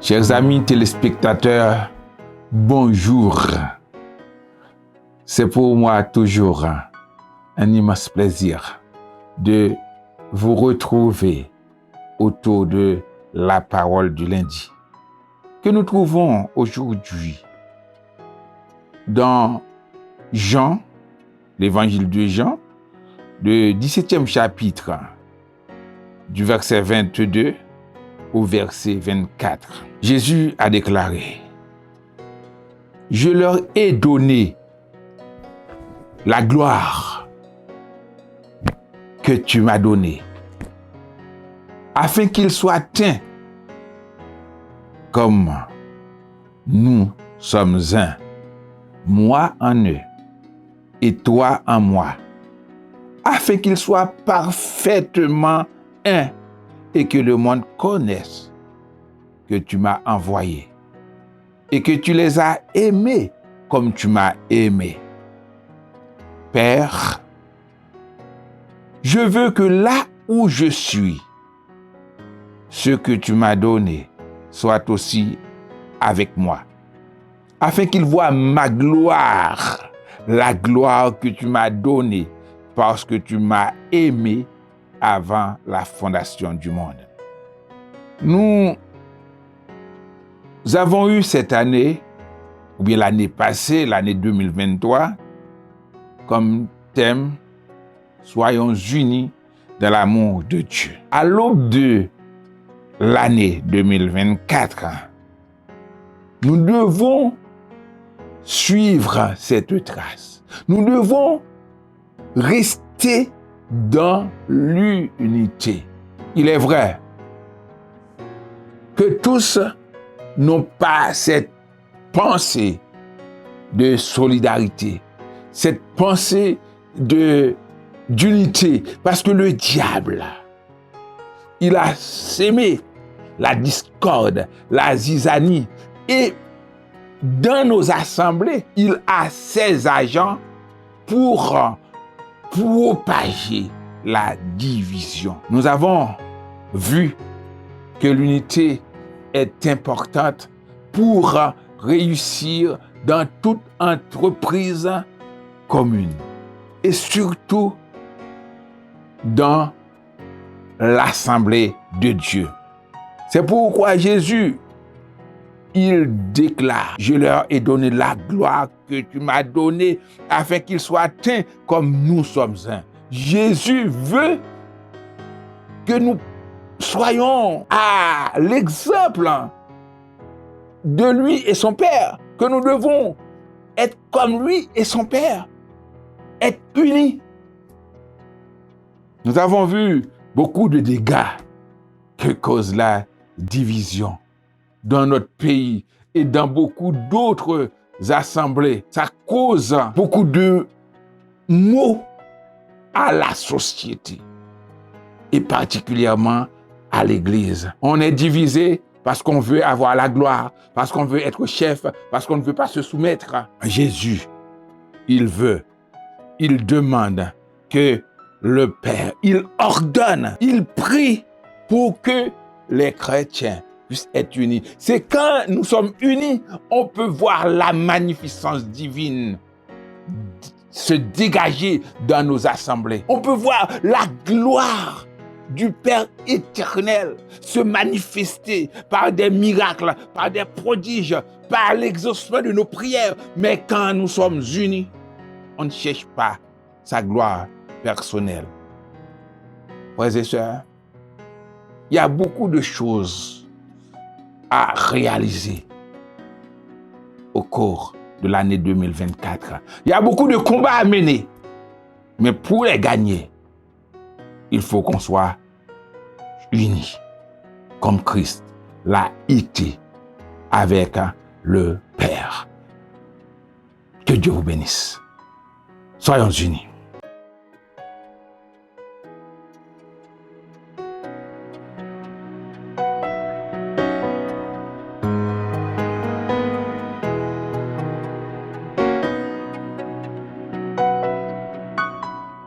Chers amis téléspectateurs, bonjour. C'est pour moi toujours un immense plaisir de vous retrouver autour de la parole du lundi que nous trouvons aujourd'hui dans Jean, l'évangile de Jean, le 17e chapitre, du verset 22 au verset 24. Jésus a déclaré: « Je leur ai donné la gloire que tu m'as donnée, afin qu'ils soient un, comme nous sommes un, moi en eux et toi en moi, afin qu'ils soient parfaitement un et que le monde connaisse que tu m'as envoyé et que tu les as aimés comme tu m'as aimé. Père, je veux que là où je suis, ce que tu m'as donné soit aussi avec moi, afin qu'ils voient ma gloire, la gloire que tu m'as donnée parce que tu m'as aimé avant la fondation du monde. » Nous avons eu cette année, ou bien l'année passée, l'année 2023, comme thème « Soyons unis dans l'amour de Dieu ». À l'aube de l'année 2024, nous devons suivre cette trace. Nous devons rester dans l'unité. Il est vrai que tous n'ont pas cette pensée de solidarité, cette pensée d'unité, parce que le diable, il a sémé la discorde, la zizanie, et dans nos assemblées, il a ses agents pour propager la division. Nous avons vu que l'unité est importante pour réussir dans toute entreprise commune et surtout dans l'assemblée de Dieu. C'est pourquoi Jésus, il déclare: « Je leur ai donné la gloire que tu m'as donnée afin qu'ils soient un comme nous sommes un. » Jésus veut que nous soyons à l'exemple de lui et son Père, que nous devons être comme lui et son Père, être unis. Nous avons vu beaucoup de dégâts que cause la division dans notre pays et dans beaucoup d'autres assemblées. Ça cause beaucoup de maux à la société et particulièrement à l'Église. On est divisé parce qu'on veut avoir la gloire, parce qu'on veut être chef, parce qu'on ne veut pas se soumettre. Jésus, il demande que le Père, il ordonne, il prie pour que les chrétiens puissent être unis. C'est quand nous sommes unis, on peut voir la magnificence divine se dégager dans nos assemblées. On peut voir la gloire du Père éternel se manifester par des miracles, par des prodiges, par l'exaucement de nos prières. Mais quand nous sommes unis, on ne cherche pas sa gloire personnelle. Frères et sœurs, il y a beaucoup de choses à réaliser au cours de l'année 2024. Il y a beaucoup de combats à mener. Mais pour les gagner, il faut qu'on soit unis, comme Christ l'a été avec le Père. Que Dieu vous bénisse. Soyons unis.